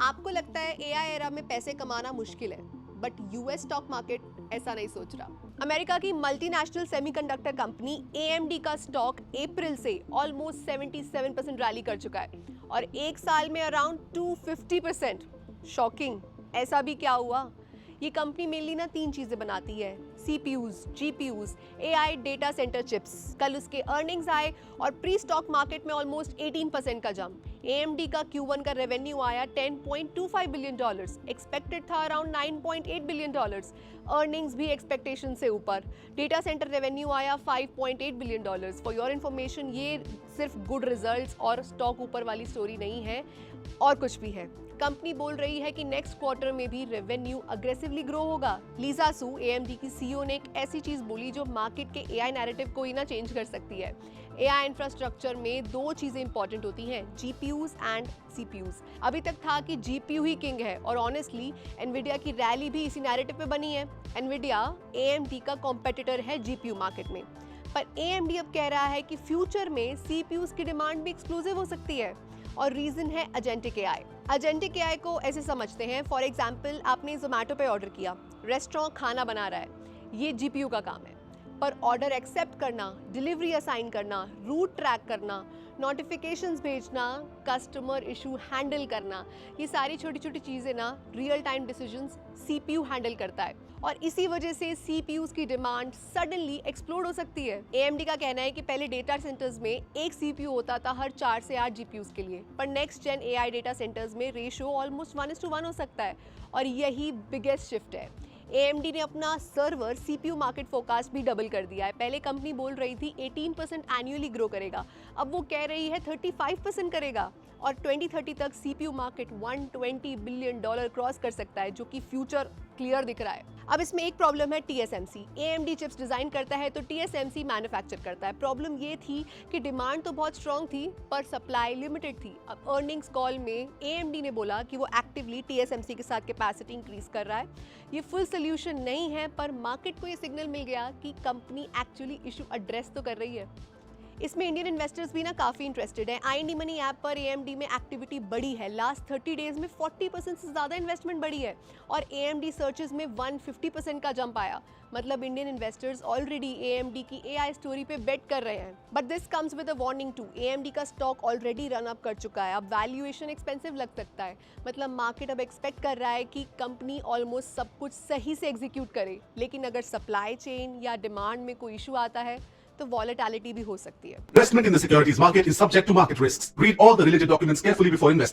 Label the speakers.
Speaker 1: आपको लगता है एआई एरा में पैसे कमाना मुश्किल है, बट यूएस स्टॉक मार्केट ऐसा नहीं सोच रहा। अमेरिका की मल्टीनेशनल सेमीकंडक्टर कंपनी AMD का स्टॉक अप्रैल से ऑलमोस्ट 77% रैली कर चुका है और एक साल में अराउंड 250%। शॉकिंग। ऐसा भी क्या हुआ? ये कंपनी मेनली ना 3 चीजें बनाती है, CPUs, GPUs, AI data centre chips. कल उसके अर्निंग्स आए और प्री स्टॉक मार्केट में ऑलमोस्ट 18% का जंप। AMD का Q1 का रेवेन्यू आया $10.25 बिलियन, एक्सपेक्टेड था अराउंड $9.8 बिलियन। अर्निंग्स भी एक्सपेक्टेशन से ऊपर। डेटा सेंटर रेवेन्यू आया $5.8 बिलियन। फॉर योर इन्फॉर्मेशन, ये सिर्फ गुड रिजल्ट्स और स्टॉक ऊपर वाली स्टोरी नहीं है, और कुछ भी है। कंपनी बोल रही है कि नेक्स्ट क्वार्टर में भी रेवेन्यू अग्रेसिवली ग्रो होगा। लीजा सू, AMD की CEO, ने एक ऐसी चीज बोली जो मार्केट के AI नैरेटिव को ही ना चेंज कर सकती है। AI इंफ्रास्ट्रक्चर में 2 चीजें इंपॉर्टेंट होती हैं, GPUs एंड CPUs। अभी तक था कि GPU ही किंग है, और ऑनेस्टली एनविडिया की रैली भी इसी नैरेटिव पे बनी है। एनविडिया AMD का कॉम्पिटिटर है GPU मार्केट में, पर AMD अब कह रहा है कि फ्यूचर में CPUs की डिमांड भी एक्सक्लूसिव हो सकती है, और रीजन है एजेंटिक AI। एजेंटिक AI को ऐसे समझते हैं, फॉर एग्जाम्पल आपने जोमेटो पे ऑर्डर किया, रेस्टोरेंट खाना बना रहा है, ये GPU का काम है, पर ऑर्डर एक्सेप्ट करना, डिलीवरी असाइन करना, रूट ट्रैक करना, नोटिफिकेशंस भेजना, कस्टमर इशू हैंडल करना, ये सारी छोटी छोटी चीज़ें ना real time decisions CPU handle करता है, और इसी वजह से CPUs की डिमांड सडनली एक्सप्लोड हो सकती है। AMD का कहना है कि पहले डेटा सेंटर्स में एक CPU होता था हर 4 से 8 GPUs के लिए, पर next gen AI data centres में रेशियो ऑलमोस्ट 1:1 हो सकता है, और यही बिगेस्ट शिफ्ट है। AMD ने अपना सर्वर CPU मार्केट फोरकास्ट भी डबल कर दिया है। पहले कंपनी बोल रही थी 18% एनुअली ग्रो करेगा, अब वो कह रही है 35% करेगा, और 2030 तक CPU मार्केट $120 बिलियन क्रॉस कर सकता है, जो कि फ्यूचर क्लियर दिख रहा है। अब इसमें एक प्रॉब्लम है TSMC। AMD चिप्स डिजाइन करता है तो TSMC मैन्युफैक्चर करता है। प्रॉब्लम ये थी कि डिमांड तो बहुत स्ट्रांग थी, पर सप्लाई लिमिटेड थी। अब अर्निंग्स कॉल में AMD ने बोला कि वो एक्टिवली TSMC के साथ कैपेसिटी इंक्रीज कर रहा है। ये फुल सोल्यूशन नहीं है, पर मार्केट को ये सिग्नल मिल गया कि कंपनी एक्चुअली इशू एड्रेस तो कर रही है। इसमें इंडियन इन्वेस्टर्स भी ना काफ़ी इंटरेस्टेड हैं। IND मनी ऐप पर AMD में एक्टिविटी बढ़ी है। लास्ट 30 डेज में 40% से ज़्यादा इन्वेस्टमेंट बढ़ी है, और AMD सर्चेस में 150% का जंप आया। मतलब इंडियन इन्वेस्टर्स ऑलरेडी AMD की AI स्टोरी पे बेट कर रहे हैं। But this comes with a warning too. AMD का स्टॉक ऑलरेडी रन अप कर चुका है, अब वैल्यूएशन एक्सपेंसिव लग सकता है। मतलब मार्केट अब एक्सपेक्ट कर रहा है कि कंपनी ऑलमोस्ट सब कुछ सही से एग्जीक्यूट करे, लेकिन अगर सप्लाई चेन या डिमांड में कोई इशू आता है तो वॉलेटिलिटी भी हो सकती है।
Speaker 2: Investment in the securities market is subject to market risks. Read all the related documents carefully before investing.